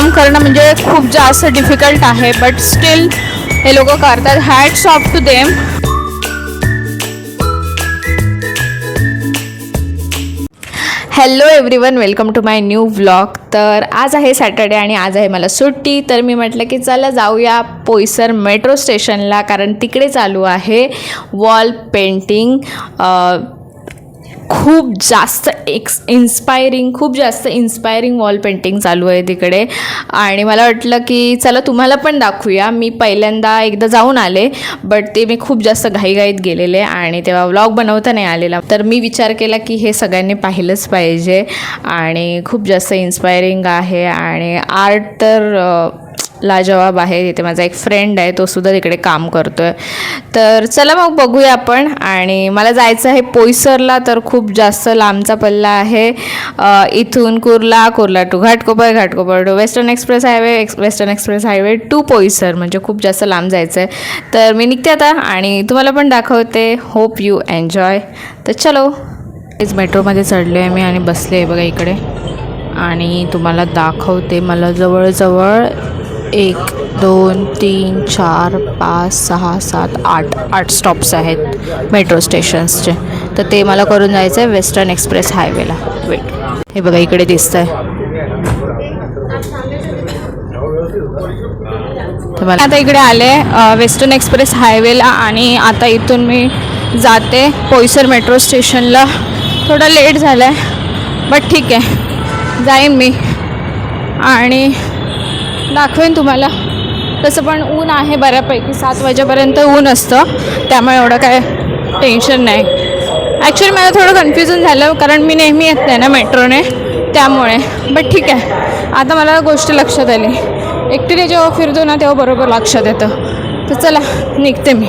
काम करणं म्हणजे खूप जास्त डिफिकल्ट आहे, बट स्टील हे लोक करतात. Hats off to them. Hello everyone, welcome to my new vlog. तर आज आहे सॅटर्डे आणि आज आहे मला सुट्टी. तर मी म्हटलं की चला जाऊया पोईसर मेट्रो स्टेशनला, कारण तिकडे चालू आहे वॉल पेंटिंग. खूप जास्त इन्स्पायरिंग वॉल पेंटिंग चालू आहे तिकडे. आणि मला वाटलं की चला तुम्हाला पण दाखवूया. मी पहिल्यांदा एकदा जाऊन आले, बट ते मी खूप जास्त घाईघाईत गेलेले आणि तेव्हा व्लॉग बनवता नाही आलेला. तर मी विचार केला की हे सगळ्यांनी पाहिलंच पाहिजे आणि खूप जास्त इन्स्पायरिंग आहे. आणि आर्ट तर लाजवाब आहे. इथे माझा एक फ्रेंड आहे, तो सुद्धा तिकडे काम करतो आहे. तर चला मग बघूया आपण. आणि मला जायचं आहे पोईसरला, तर खूप जास्त लांबचा पल्ला आहे. इथून Kurla to Ghatkopar to western express highway to Poisar, म्हणजे खूप जास्त लांब जायचं आहे. तर मी निघते आता आणि तुम्हाला पण दाखवते. Hope you enjoy. तर चलो. तेच मेट्रोमध्ये चढले आहे मी आणि बसले आहे बघा इकडे. आणि तुम्हाला दाखवते. मला जवळजवळ 1 2 3 4 5 6 7 8 स्टॉप्स आहेत मेट्रो स्टेशन्सचे. तर ते मला करून जायचं आहे वेस्टर्न एक्सप्रेस हायवेला. वेट, हे बघा इकडे दिसतं आहे. तर मला आता इकडे आले वेस्टर्न एक्सप्रेस हायवेला आणि आता इथून मी जाते पोईसर मेट्रो स्टेशनला. थोडा लेट झाला आहे, बट ठीक आहे, जाईन मी आणि दाखवेन तुम्हाला. तसं पण ऊन आहे बऱ्यापैकी, 7 वाजेपर्यंत ऊन असतं, त्यामुळे एवढं काय टेन्शन नाही. ॲक्च्युली मला थोडं कन्फ्युजन झालं, कारण मी नेहमी येत नाही ना मेट्रोने, त्यामुळे. बट ठीक आहे, आता मला गोष्ट लक्षात आली. एकटीने जेव्हा फिरतो ना तेव्हा बरोबर लक्षात येतं. तर चला निघते मी.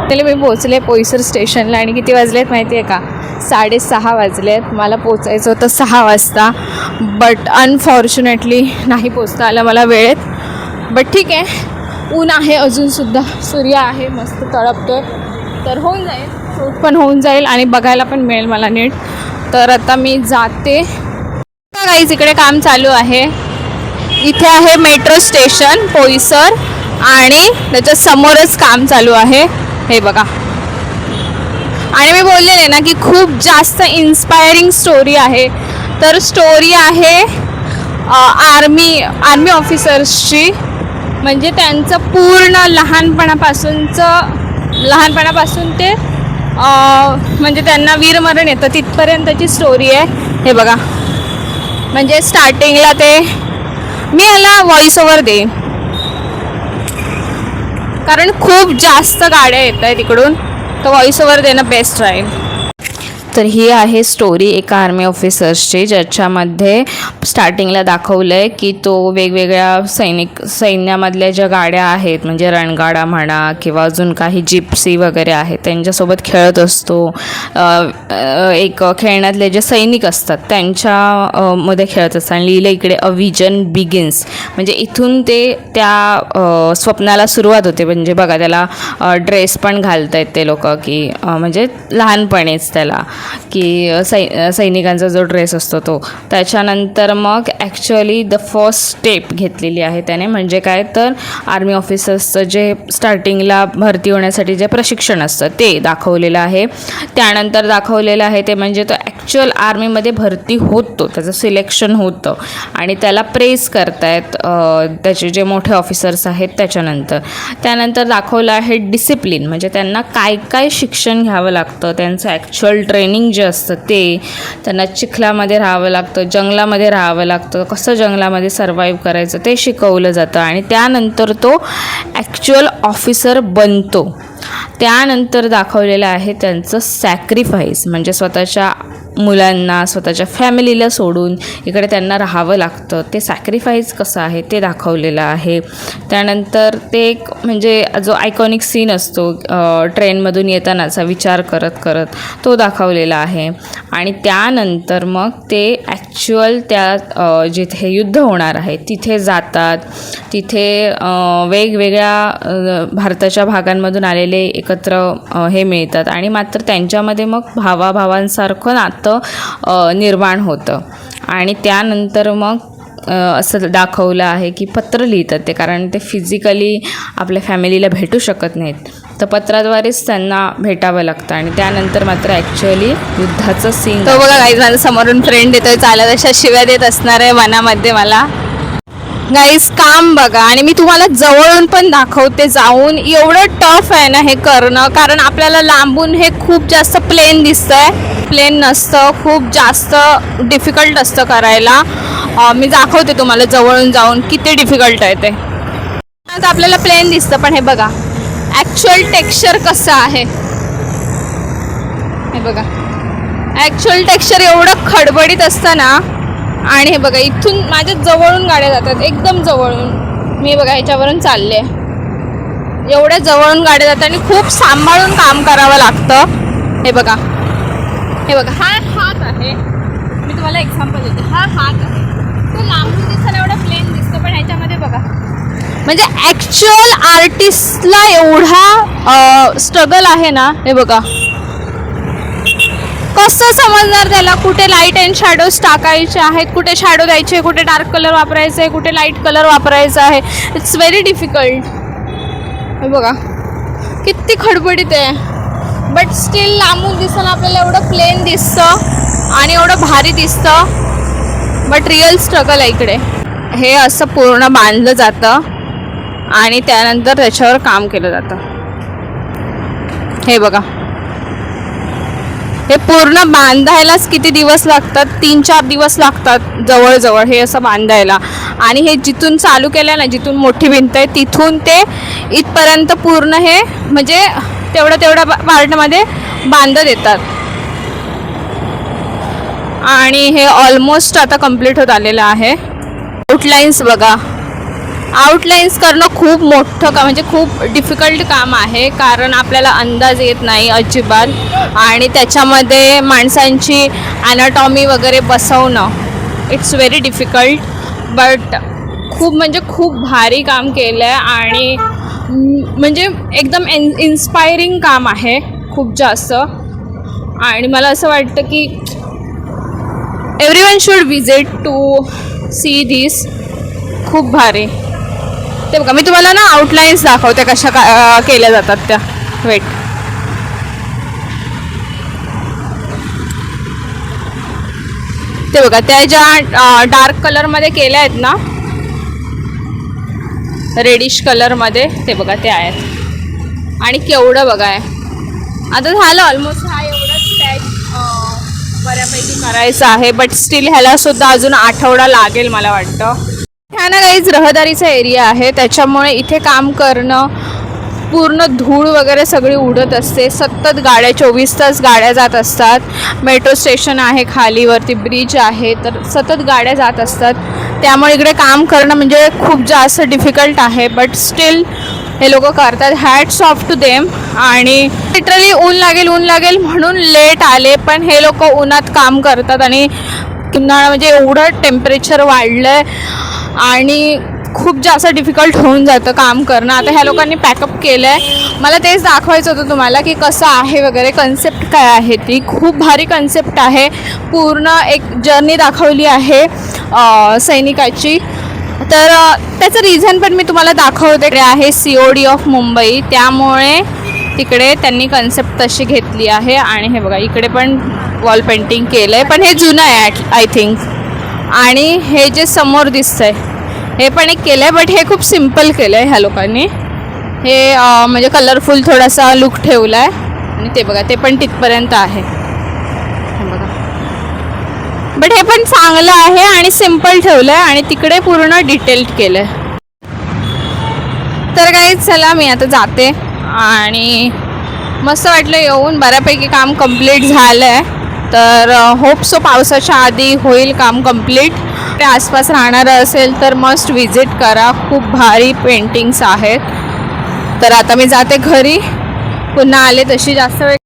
त्याला मी पोचले पोईसर स्टेशनला आणि किती वाजलेत माहिती आहे का? 6:30 वाजलेत. मला पोचायचं होतं 6 वाजता, बट अनफॉर्च्युनेटली नाही पोचता आलं मला वेळेत. बट ठीक आहे, ऊन आहे अजूनसुद्धा, सूर्य आहे मस्त तळपतो आहे. तर होऊन जाईल, शूट पण होऊन जाईल आणि बघायला पण मिळेल मला नीट. तर आता मी जाते. काहीच इकडे काम चालू आहे. इथे आहे मेट्रो स्टेशन पोईसर आणि त्याच्या समोरच काम चालू आहे, हे बघा. आणि मी बोललेले ना की खूप जास्त इन्स्पायरिंग स्टोरी आहे. तर स्टोरी आहे आर्मी ऑफिसर्सची. म्हणजे त्यांचं पूर्ण लहानपणापासून ते म्हणजे त्यांना वीरमरण येतं तिथपर्यंतची स्टोरी आहे, हे बघा. म्हणजे स्टार्टिंगला ते मी ह्याला व्हॉइस ओव्हर देईन, कारण खूप जास्त गाड्या येत आहेत तिकडून, तर व्हॉइस ओव्हर देणं बेस्ट राहील. तर ही आहे स्टोरी एका आर्मी ऑफिसर्सची, ज्याच्यामध्ये स्टार्टिंगला दाखवलं आहे की तो वेगवेगळ्या सैन्यामधल्या ज्या गाड्या आहेत, म्हणजे रणगाडा म्हणा किंवा अजून काही जिप्सी वगैरे आहेत, त्यांच्यासोबत खेळत असतो. एक खेळण्यातले जे सैनिक असतात त्यांच्यामध्ये खेळत असतात. आणि लिहिलं इकडे अ विजन बिगिन्स, म्हणजे इथून ते त्या स्वप्नाला सुरुवात होते. म्हणजे बघा, त्याला ड्रेस पण घालता आहेत ते लोक, की म्हणजे लहानपणीच त्याला की सैनिकांचा जो ड्रेस असतो तो. त्याच्यानंतर मग ॲक्च्युअली द फर्स्ट स्टेप घेतलेली आहे त्याने. म्हणजे काय, तर आर्मी ऑफिसर्सचं जे स्टार्टिंगला भरती होण्यासाठी जे प्रशिक्षण असतं ते दाखवलेलं आहे. त्यानंतर दाखवलेलं आहे ते म्हणजे तो ॲक्च्युअल आर्मीमध्ये भरती होतो, त्याचं सिलेक्शन होतं आणि त्याला प्रेस करतायत त्याचे जे मोठे ऑफिसर्स आहेत. त्यानंतर दाखवलं आहे डिसिप्लिन, म्हणजे त्यांना काय काय शिक्षण घ्यावं लागतं, त्यांचं ॲक्च्युअल ट्रेनिंग जे असतं ते. त्यांना चिखलामध्ये राहावं लागतं, जंगलामध्ये राहावं लागतं, कसं जंगलामध्ये सर्वाईव्ह करायचं ते शिकवलं जातं. आणि त्यानंतर तो ॲक्च्युअल ऑफिसर बनतो. त्यानंतर दाखवलेलं आहे त्यांचं सॅक्रिफाईस, म्हणजे स्वतःच्या मुलांना, स्वतःच्या फॅमिलीला सोडून इकडे त्यांना राहावं लागतं. ते सॅक्रिफाईस कसं आहे ते दाखवलेलं आहे. त्यानंतर ते एक म्हणजे जो आयकॉनिक सीन असतो ट्रेनमधून येतानाचा विचार करत तो दाखवलेला आहे. आणि त्यानंतर मग ते ॲक्च्युअल त्या जिथे युद्ध होणार आहे तिथे जातात. तिथे वेगवेगळ्या भारताच्या भागांमधून आलेले एकत्र हे मिळतात आणि मात्र त्यांच्यामध्ये मग भावाभावांसारखं नातं निर्माण होतं. आणि त्यानंतर मग असं दाखवलं आहे की पत्र लिहितात ते, कारण ते फिजिकली आपल्या फॅमिलीला भेटू शकत नाहीत, तर पत्राद्वारेच त्यांना भेटावं लागतं आणि त्यानंतर मात्र ॲक्च्युअली युद्धाचं सीन. तो बघा गाईज, माझं समोरून फ्रेंड येतोय चालत, अशा शिव्या देत असणार आहे मनामध्ये मला. गाईज काम बघा, आणि मी तुम्हाला जवळून पण दाखवते जाऊन. एवढं टफ आहे ना हे करणं, कारण आपल्याला लांबून हे खूप जास्त प्लेन दिसतंय, प्लेन नसतं, खूप जास्त डिफिकल्ट असतं करायला. मी दाखवते तुम्हाला जवळून जाऊन किती डिफिकल्ट आहे ते. आता आपल्याला प्लेन दिसतं, पण हे बघा ॲक्च्युअल टेक्स्चर कसं आहे, हे बघा ॲक्च्युअल टेक्स्चर एवढं खडबडीत असतं ना. आणि हे बघा इथून माझ्या जवळून गाड्या जातात, एकदम जवळून. मी बघा ह्याच्यावरून चालले, एवढ्या जवळून गाड्या जातात आणि खूप सांभाळून काम करावं लागतं. हे बघा, हे बघा हा हात आहे, मी तुम्हाला एक्झाम्पल देते. हा हात आहे, तो लांबून दिसताना एवढं प्लेन दिसतं, पण ह्याच्यामध्ये बघा म्हणजे ॲक्च्युअल आर्टिस्टला एवढा स्ट्रगल आहे ना. हे बघा कसं समजणार त्याला कुठे लाईट अँड शॅडोज टाकायचे आहेत, कुठे शॅडो द्यायचे, कुठे डार्क कलर वापरायचं आहे, कुठे लाईट कलर वापरायचा आहे. It's very difficult. हे बघा किती खडबडीत आहे, बट स्टील लांबून दिसताना आपल्याला एवढं प्लेन दिसतं आणि एवढं भारी दिसतं, बट रिअल स्ट्रगल आहे इकडे. हे असं पूर्ण बांधलं जातं आणि त्यानंतर त्याच्यावर काम केलं जातं. हे बघा हे पूर्ण बांधायलाच किती दिवस लागतात, 3-4 दिवस लागतात जवळजवळ हे असं बांधायला. आणि हे जिथून चालू केलं ना, जिथून मोठी भिंत आहे तिथून ते इथपर्यंत पूर्ण हे म्हणजे तेवढ्या पार्टमध्ये बांधत येतात. आणि हे ऑलमोस्ट आता कंप्लीट होत आलेलं आहे. आउटलाईन्स बघा, आउटलाईन्स करणं खूप मोठं म्हणजे खूप डिफिकल्ट काम आहे, कारण आपल्याला अंदाज येत नाही अजिबात. आणि त्याच्यामध्ये माणसांची ॲनाटॉमी वगैरे बसवणं इट्स व्हेरी डिफिकल्ट, बट खूप म्हणजे खूप भारी काम केलं आहे. आणि म्हणजे एकदम इन्स्पायरिंग काम आहे खूप जास्त. आणि मला असं वाटतं की everyone should visit to see this. खूप भारी. ते बघा मी तुम्हाला ना आउटलाईन्स दाखवते कशा केल्या जातात त्या. वेट, ते बघा त्या ज्या डार्क कलरमध्ये केल्या आहेत ना, रेडिश कलरमध्ये, ते बघा ते आहेत. आणि केवढं बघा आहे. आता झालं ऑलमोस्ट, हा एवढाच स्टॅच बऱ्यापैकी करायचं आहे, बट स्टील ह्याला सुद्धा अजून आठवडा लागेल मला वाटतं. ह्या ना काहीच रहदारीचा एरिया आहे, त्याच्यामुळे इथे काम करणं पूर्ण धूळ वगैरे सगळी उडत असते. सतत गाड्या 24 तास गाड्या जात असतात. मेट्रो स्टेशन आहे, खालीवरती ब्रिज आहे, तर सतत गाड्या जात असतात. त्यामुळे इकडे काम करणं म्हणजे खूप जास्त डिफिकल्ट आहे, बट स्टील हे लोक करतात. Hats off to them. आणि लिटरली ऊन लागेल म्हणून लेट आले, पण हे लोक उन्हात काम करतात. आणि उन्हाळा म्हणजे एवढं टेम्परेचर वाढलं आहे आणि खूप जास्त डिफिकल्ट होऊन जातं काम करणं. आता ह्या लोकांनी पॅकअप केलं आहे. मला तेच दाखवायचं होतं तुम्हाला की कसं आहे वगैरे, कन्सेप्ट काय आहे. ती खूप भारी कन्सेप्ट आहे. पूर्ण एक जर्नी दाखवली आहे सैनिकाची. तर त्याचं रिझन पण मी तुम्हाला दाखवते आहे. COD ऑफ मुंबई, त्यामुळे तिकडे त्यांनी कन्सेप्ट तशी घेतली आहे. आणि हे बघा इकडे पण वॉल पेंटिंग केलं आहे, पण हे जुनं आहे आय थिंक. आणि हे जे समोर दिसतंय हे पण एक केलं आहे, बट हे खूप सिम्पल केलं आहे ह्या लोकांनी. हे म्हणजे कलरफुल थोडासा लुक ठेवला आहे. आणि ते बघा ते पण तिथपर्यंत आहे, हे बघा. बट हे पण चांगलं आहे आणि सिम्पल ठेवलं आहे आणि तिकडे पूर्ण डिटेल्ड केलं आहे. तर काही चला मी आता जाते. आणि मस्त वाटलं येऊन, बऱ्यापैकी काम कंप्लीट झालं आहे. तर होप सो पावसाच्या आधी होईल काम कंप्लीट. ते आसपास राहणारं असेल तर मस्ट विजिट करा. खूप भारी पेंटिंग्स आहेत. तर आता मी जाते घरी. पुन्हा आले तशी जास्त वेळ